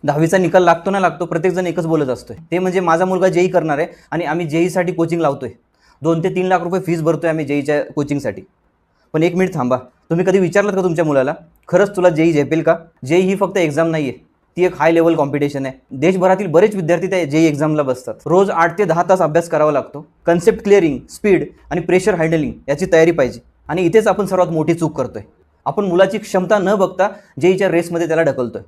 10वीचा निकाल लागतो ना लागतो, प्रत्येकजण एकच बोलत असतोय, ते म्हणजे माझा मुलगा जेई करणार आहे आणि आम्ही जेईसाठी कोचिंग लावतोय, 2 ते 3 लाख रुपये फीस भरतोय आम्ही जेईच्या कोचिंगसाठी. पण एक मिनिट थांबा, तुम्ही कधी विचारलं का तुमच्या मुलाला खरंच तुला जेई झेपेल का? जेई ही फक्त एक्झाम नाही आहे, ती एक हाय लेवल कॉम्पिटिशन आहे. देशभरातील बरेच विद्यार्थी त्या जेई एक्झामला बसतात. रोज 8 ते 10 तास अभ्यास करावा लागतो. कन्सेप्ट क्लिअरिंग, स्पीड आणि प्रेशर हँडलिंग याची तयारी पाहिजे. आणि इथेच आपण सर्वात मोठी चूक करतोय. आपण मुलाची क्षमता न बघता जेईच्या रेसमध्ये त्याला ढकलतोय.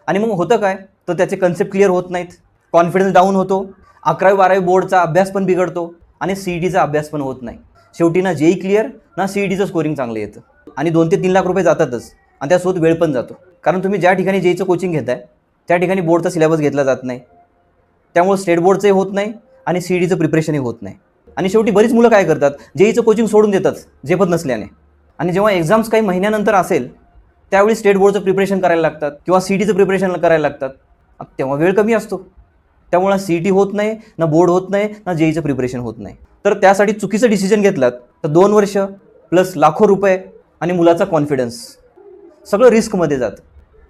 आणि मग होतं काय, तर त्याचे कन्सेप्ट क्लिअर होत नाहीत, कॉन्फिडन्स डाऊन होतो, 11वी-12वी बोर्डचा अभ्यास पण बिघडतो आणि CETचा अभ्यास पण होत नाही. शेवटी ना जेई क्लिअर ना CETचं स्कोरिंग चांगलं येतं. आणि 2 ते 3 लाख रुपये जातातच आणि त्यासोबत वेळ पण जातो. कारण तुम्ही ज्या ठिकाणी जेईचं कोचिंग घेताय त्या ठिकाणी बोर्डचा सिलेबस घेतला जात नाही, त्यामुळे स्टेट बोर्डचंही होत नाही आणि CETचं प्रिपरेशनही होत नाही. आणि शेवटी बरीच मुलं काय करतात, जेईचं कोचिंग सोडून देतात झेपत नसल्याने. आणि जेव्हा एक्झाम्स काही महिन्यानंतर असेल त्यावेळी स्टेट बोर्डचं प्रिपरेशन करायला लागतात किंवा CETचं प्रिपरेशन करायला लागतात, तेव्हा वेळ कमी असतो. त्यामुळे CET होत नाही, ना बोर्ड होत नाही, ना जेईचं प्रिपरेशन होत नाही. तर त्यासाठी चुकीचं डिसिजन घेतलात तर 2 वर्ष प्लस लाखो रुपये आणि मुलाचा कॉन्फिडन्स सगळं रिस्कमध्ये जातं.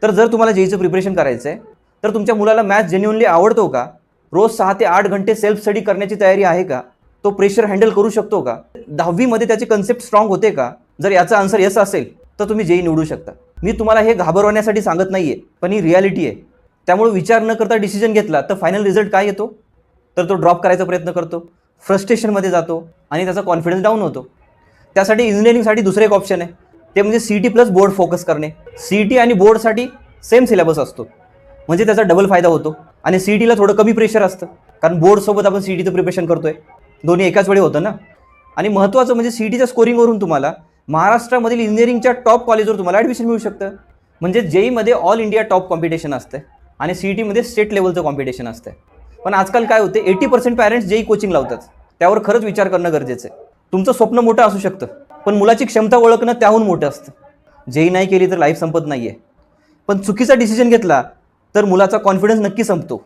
तर जर तुम्हाला जेईचं प्रिपरेशन करायचं आहे तर तुमच्या मुलाला मॅथ्स जेन्युइनली आवडतो का? रोज 6 ते 8 घंटे सेल्फ स्टडी करण्याची तयारी आहे का? तो प्रेशर हँडल करू शकतो का? 10वीमध्ये त्याचे कन्सेप्ट स्ट्रॉंग होते का? जर याचा आन्सर येस असेल तर तुम्ही जेई निवडू शकता. मी तुम्हाला हे घाबरवण्यासाठी सांगत नाही आहे, पण ही रियालिटी आहे. त्यामुळे विचार न करता डिसिजन घेतला तर फायनल रिझल्ट काय येतो, तर तो ड्रॉप करायचा प्रयत्न करतो, फ्रस्ट्रेशनमध्ये जातो आणि त्याचा कॉन्फिडन्स डाऊन होतो. त्यासाठी इंजिनिअरिंगसाठी दुसरं एक ऑप्शन आहे, ते म्हणजे CET प्लस बोर्ड फोकस करणे. CET आणि बोर्डसाठी सेम सिलेबस असतो, म्हणजे त्याचा डबल फायदा होतो. आणि CETला थोडं कमी प्रेशर असतं, कारण बोर्डसोबत आपण CETचं प्रिपरेशन करतोय, दोन्ही एकाच वेळी होतं ना. आणि महत्त्वाचं म्हणजे CETच्या स्कोरिंगवरून तुम्हाला महाराष्ट्रामधील इंजिनिअरिंगच्या टॉप कॉलेजवर तुम्हाला ॲडमिशन मिळू शकतं. म्हणजे जेईमध्ये ऑल इंडिया टॉप कॉम्पिटिशन असतं आणि CETमध्ये स्टेट लेवलचं कॉम्पिटिशन असतं. पण आजकाल काय होते, 80% पॅरेंट्स जेई कोचिंग लावतात. त्यावर खरंच विचार करणं गरजेचं आहे. तुमचं स्वप्न मोठं असू शकतं, पण मुलाची क्षमता ओळखणं त्याहून मोठं असतं. जेई नाही केली तर लाईफ संपत नाही आहे, पण चुकीचा डिसिजन घेतला तर मुलाचा कॉन्फिडन्स नक्की संपतो.